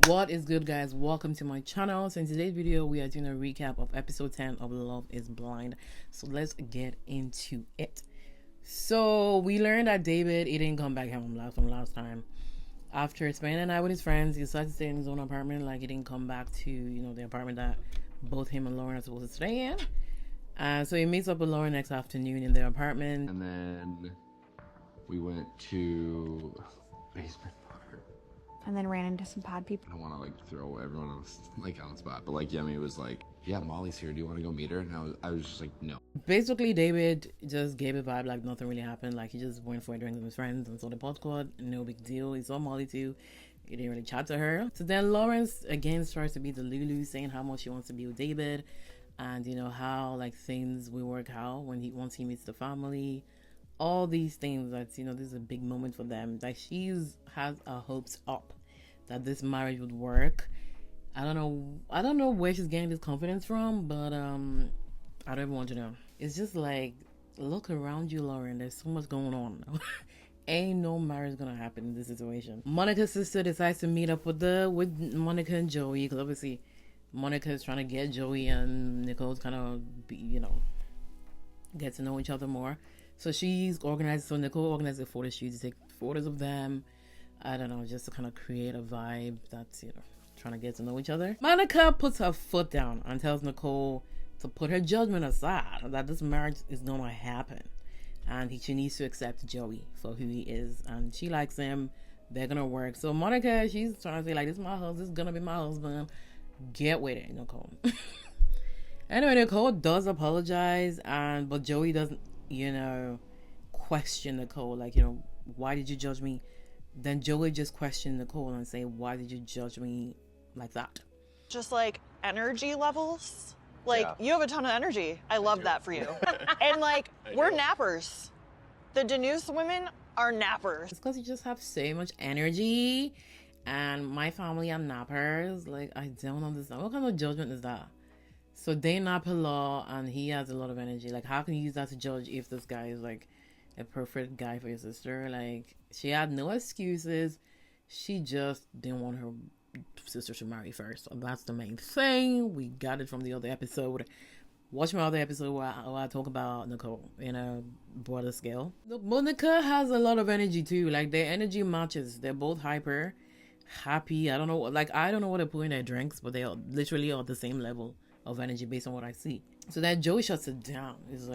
What is good, guys? Welcome to my channel. So in today's video we are doing a recap of episode 10 of Love is Blind. So let's get into it. So we learned that David, he didn't come back home from last time. After spending the night with his friends, he decided to stay in his own apartment. Like, he didn't come back to, the apartment that both him and Lauren are supposed to stay in. So he meets up with Lauren next afternoon in their apartment. And then we went to basement bar. And then ran into some pod people. I don't want to throw everyone on the spot, but Yemi was like, "Yeah, Molly's here. Do you want to go meet her?" And I was just like, "No." Basically, David just gave a vibe like nothing really happened. Like, he just went for a drink with his friends and saw the pod squad. No big deal. He saw Molly too. He didn't really chat to her. So then Lawrence again starts to be the Lulu, saying how much she wants to be with David, and how things will work out once he meets the family. All these things that this is a big moment for them. Like, has her hopes up that this marriage would work. I don't know where she's getting this confidence from, but I don't even want to know. It's just like, look around you, Lauren. There's so much going on. Ain't no marriage gonna happen in this situation. Monica's sister decides to meet up with Monica and Joey, because obviously Monica is trying to get Joey and Nicole's kind of get to know each other more. So Nicole organizes a photo shoot to take photos of them. I don't know, just to kind of create a vibe that's, trying to get to know each other. Monica puts her foot down and tells Nicole to put her judgment aside, that this marriage is gonna happen. And she needs to accept Joey for who he is. And she likes him. They're gonna work. So Monica, she's trying to say, this is my husband. This is gonna be my husband. Get with it, Nicole. Anyway, Nicole does apologize, but Joey doesn't, question Nicole. Why did you judge me? Then Joey just questioned Nicole and say, why did you judge me like that? Just energy levels. You have a ton of energy. I love that for you. And we're nappers. The Denise women are nappers. It's because you just have so much energy. And my family are nappers. I don't understand. What kind of judgment is that? So they nap a lot and he has a lot of energy. How can you use that to judge if this guy is a perfect guy for your sister? She had no excuses. She just didn't want her sister to marry first. So that's the main thing. We got it from the other episode. Watch my other episode where I talk about Nicole in a broader scale. Monica has a lot of energy too. Their energy matches. They're both hyper, happy. I don't know. I don't know what they put in their drinks, but they are literally on the same level of energy based on what I see. So that Joey shuts it down. It's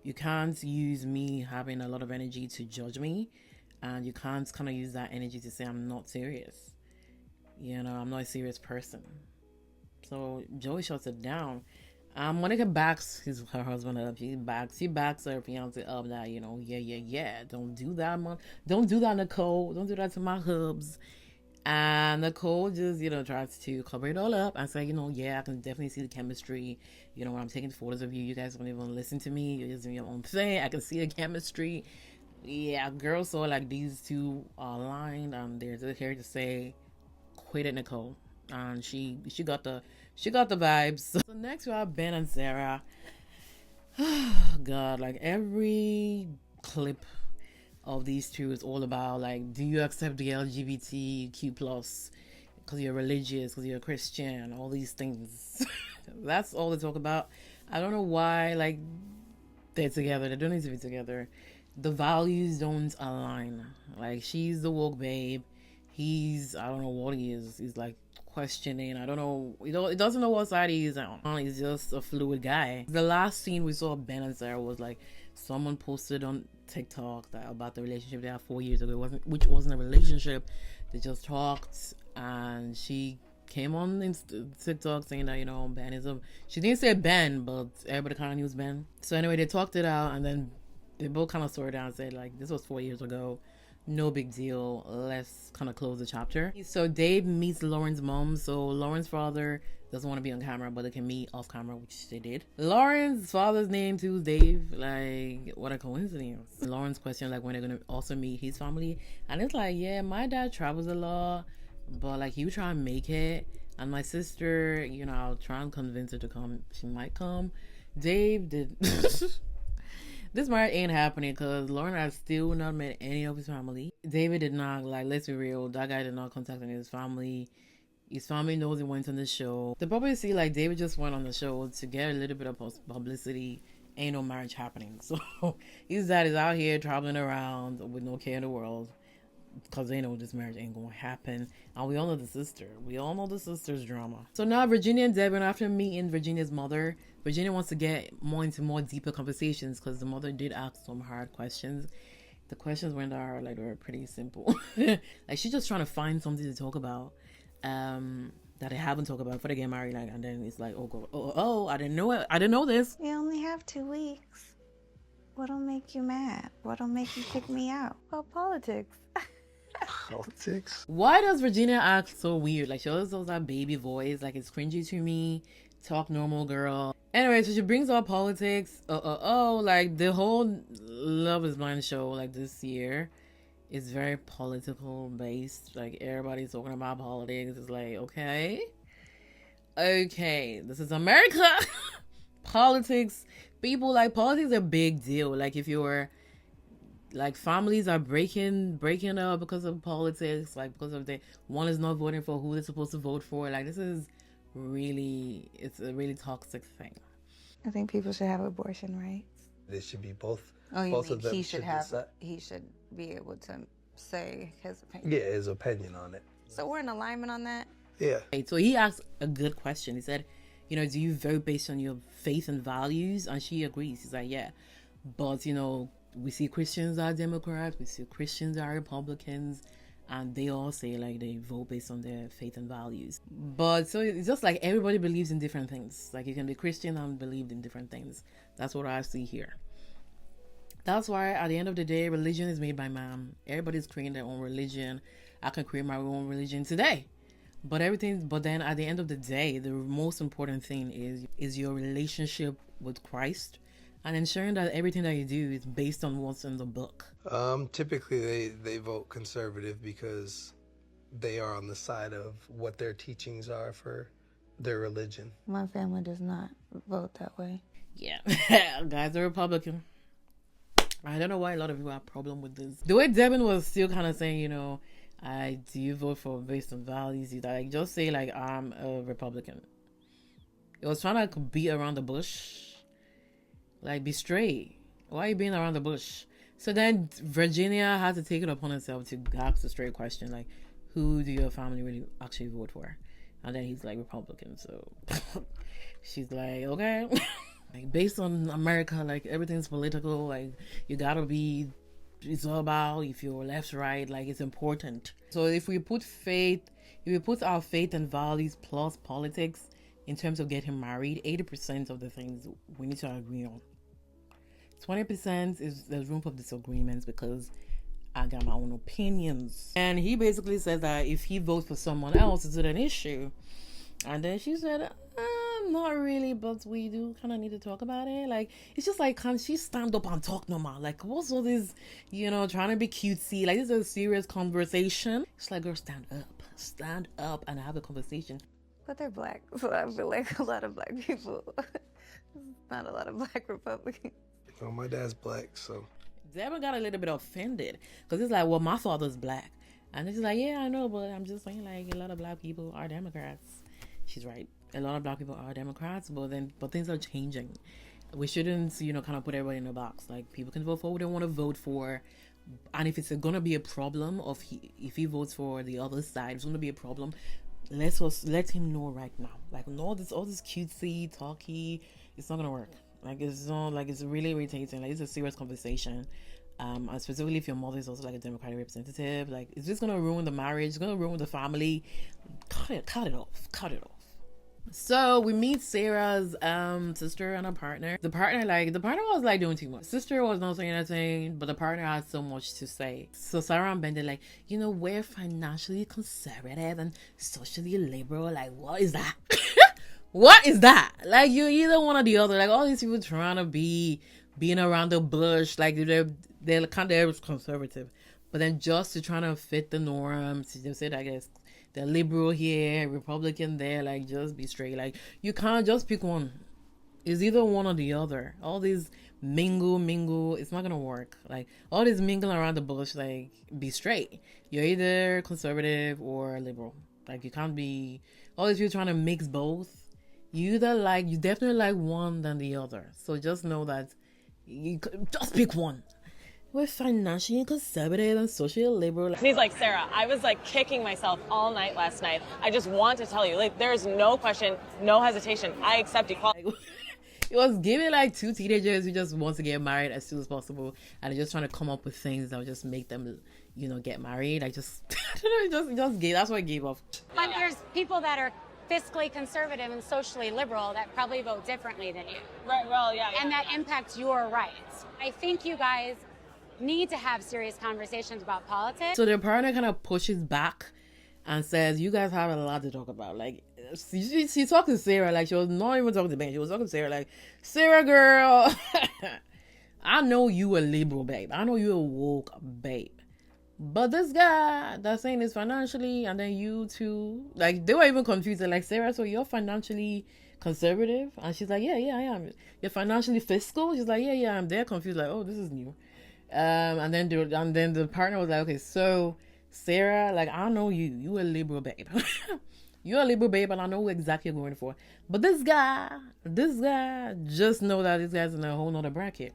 you can't use me having a lot of energy to judge me, and you can't kind of use that energy to say I'm not serious. I'm not a serious person. So Joey shuts it down. Monica backs her husband up. She backs her fiance up that, yeah. Don't do that, Don't do that, Nicole. Don't do that to my hubs. And Nicole just, tries to cover it all up and say, yeah, I can definitely see the chemistry. When I'm taking photos of you, you guys don't even listen to me. You're just doing your own thing. I can see the chemistry. Yeah, girls saw these two are aligned, and they're just here to say, quit it, Nicole. And she got the vibes. So next we have Ben and Sara. God, every clip of these two is all about do you accept the LGBTQ plus because you're religious, because you're a Christian, all these things. That's all they talk about. I don't know why they're together. They don't need to be together. The values don't align. She's the woke babe. He's, I don't know what he is. He's questioning. I don't know. He doesn't know what side he's on. He's just a fluid guy. The last scene we saw of Ben and Sara was someone posted on TikTok about the relationship they had 4 years ago, which wasn't a relationship. They just talked, and she came on TikTok saying that Ben is she didn't say Ben, but everybody kind of knew it was Ben. So anyway, they talked it out, and then they both kind of sorted out and said this was 4 years ago, no big deal, let's kind of close the chapter. So Dave meets Lauren's mom. So Lauren's father doesn't want to be on camera, but they can meet off camera, which they did. Lauren's father's name too is Dave. What a coincidence. Lauren's question when they're gonna also meet his family, and it's yeah, my dad travels a lot, but he would try and make it, and my sister, I'll try and convince her to come. She might come. Dave did This marriage ain't happening because Lauren has still not met any of his family. David did not, like, let's be real, that guy did not contact any of his family. His family knows he went on the show. They probably see, like, David just went on the show to get a little bit of publicity. Ain't no marriage happening. So his dad is out here traveling around with no care in the world because they know this marriage ain't gonna happen. And we all know the sister. We all know the sister's drama. So now Virginia and Devin, after meeting Virginia's mother, Virginia wants to get into more deeper conversations because the mother did ask some hard questions. The questions weren't that hard, like they were pretty simple. Like she's just trying to find something to talk about that I haven't talked about before they get married. Like, and then it's like, I didn't know it. I didn't know this. We only have 2 weeks. What'll make you mad? What'll make you kick me out? Well, politics. Politics? Why does Virginia act so weird? Like, she always does that baby voice. Like, it's cringy to me. Talk normal, girl. Anyway, so she brings up politics. Like, the whole Love is Blind show, like, this year is very political based. Like, everybody's talking about politics. It's like, okay, this is America. Politics. People, like, politics are a big deal. Like, if you're, like, families are breaking up because of politics, like, because of one is not voting for who they're supposed to vote for. Like, it's a really toxic thing. I think people should have abortion rights. It should be both. Oh, you both mean of them he should have? decide. He should be able to say his opinion. Yeah, his opinion on it. So we're in alignment on that. Yeah. So he asked a good question. He said, do you vote based on your faith and values? And she agrees. He's like, yeah, but we see Christians are Democrats, we see Christians are Republicans, and they all say like they vote based on their faith and values. But so it's just like everybody believes in different things. Like you can be Christian and believe in different things. That's what I see here. That's why at the end of the day, religion is made by man. Everybody's creating their own religion. I can create my own religion today. But then at the end of the day, the most important thing is your relationship with Christ and ensuring that everything that you do is based on what's in the book. Typically they vote conservative because they are on the side of what their teachings are for their religion. My family does not vote that way. Yeah. Guys are Republican. I don't know why a lot of people have a problem with this. The way Devin was still kind of saying, do you vote for based on values? Like, just say like I'm a Republican. It was trying to beat around the bush. Like, be straight. Why are you being around the bush? So then Virginia had to take it upon herself to ask a straight question, like, who do your family really actually vote for? And then he's like, Republican. So she's like, okay. Like, based on America, like, everything's political. Like, you gotta be, it's all about if you're left, right, like, it's important. So if we put our faith and values plus politics in terms of getting married, 80% of the things we need to agree on. 20% is there's room for disagreements because I got my own opinions. And he basically said that if he votes for someone else, is it an issue? And then she said, not really, but we do kind of need to talk about it. Like, it's just like, can she stand up and talk normal? Like, what's all this, trying to be cutesy? Like, this is a serious conversation. It's like, girl, stand up and have a conversation. But they're black, so I feel like a lot of black people, not a lot of black Republicans. Well, my dad's black, so. Devin got a little bit offended because it's like, well, my father's black. And it's like, yeah, I know, but I'm just saying, like, a lot of black people are Democrats. She's right. A lot of black people are Democrats, but things are changing. We shouldn't, kind of put everybody in a box. Like, people can vote for who they want to vote for. And if it's going to be a problem, if he votes for the other side, it's going to be a problem, let him know right now. Like, no, all this cutesy, talky, it's not going to work. Like, it's not, like, it's really irritating. Like, it's a serious conversation. And specifically if your mother is also like a Democratic representative, like, it's just gonna ruin the marriage, it's gonna ruin the family. Cut it off. So we meet Sarah's sister and her partner. The partner was like doing too much. Sister was not saying anything, but the partner had so much to say. So Sara and Ben, they're like, we're financially conservative and socially liberal. Like, what is that? What is that? Like, you're either one or the other. Like, all these people trying to being around the bush, like they're kind of conservative, but then just to try to fit the norms, they said, I guess they're liberal here, Republican there. Like, just be straight. Like, you can't just pick one. It's either one or the other. All these mingle, it's not gonna work. Like all this mingling around the bush, like be straight. You're either conservative or liberal. Like you can't be all these people trying to mix both. You definitely like one than the other. So just know that you just pick one. We're financially conservative and socially liberal. And he's like, Sarah, I was like kicking myself all night last night. I just want to tell you, like, there's no question, no hesitation. I accept equality. It was giving like two teenagers who just want to get married as soon as possible, and they're just trying to come up with things that would just make them, get married. I just, I don't know, just gave. That's why I gave up. But there's people that are fiscally conservative and socially liberal that probably vote differently than you. Right, well, yeah. And that impacts your rights. I think you guys need to have serious conversations about politics. So their partner kind of pushes back and says, you guys have a lot to talk about. Like, she talked to Sarah, like she was not even talking to Ben. She was talking to Sarah, like, Sarah girl, I know you a liberal babe. I know you a woke babe. But this guy that's saying is financially, and then you too, like they were even confused. They're like, Sarah, so you're financially conservative? And she's like, yeah, I am. You're financially fiscal? She's like, yeah, I'm. They're confused, like, oh, this is new. And then the partner was like, okay, so Sarah, like, I know you a liberal babe. You're a liberal babe, and I know who exactly you're going for. But this guy, just know that this guy's in a whole nother bracket.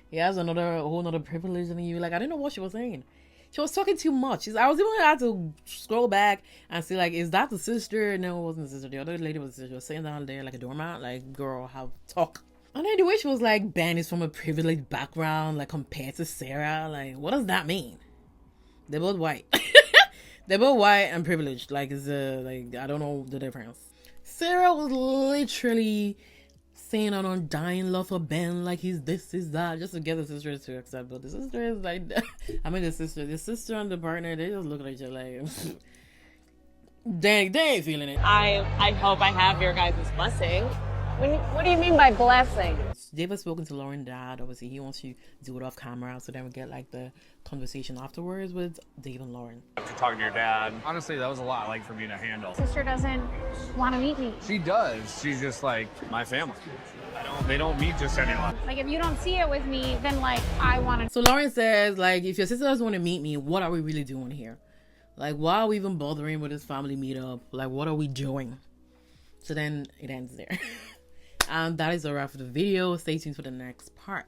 He has a whole nother privilege than you. Like, I didn't know what she was saying. She was talking too much. I was even gonna have to scroll back and see, like, is that the sister? No, it wasn't the sister. The other lady was sitting down there like a doormat. Like, girl, have talk. And then the way she was like, Ben is from a privileged background, like compared to Sarah. Like, what does that mean? They're both white. They're both white and privileged. Like, like I don't know the difference. Sarah was literally saying an undying love for Ben, like he's this, is that, just to get the sisters to accept. But the sister is like, I mean, the sister and the partner, they just look at each other like, they ain't feeling it. I hope I have your guys' blessing. What do you mean by blessing? David's spoken to Lauren's dad. Obviously, he wants to do it off camera, so then we get like the conversation afterwards with Dave and Lauren. After talking to your dad, honestly, that was a lot like for me to handle. Sister doesn't want to meet me. She does. She's just like my family. They don't meet just anyone. Like, if you don't see it with me, then like I want to. So Lauren says, like, if your sister doesn't want to meet me, what are we really doing here? Like, why are we even bothering with this family meetup? Like, what are we doing? So then it ends there. And that is a wrap for the video. Stay tuned for the next part.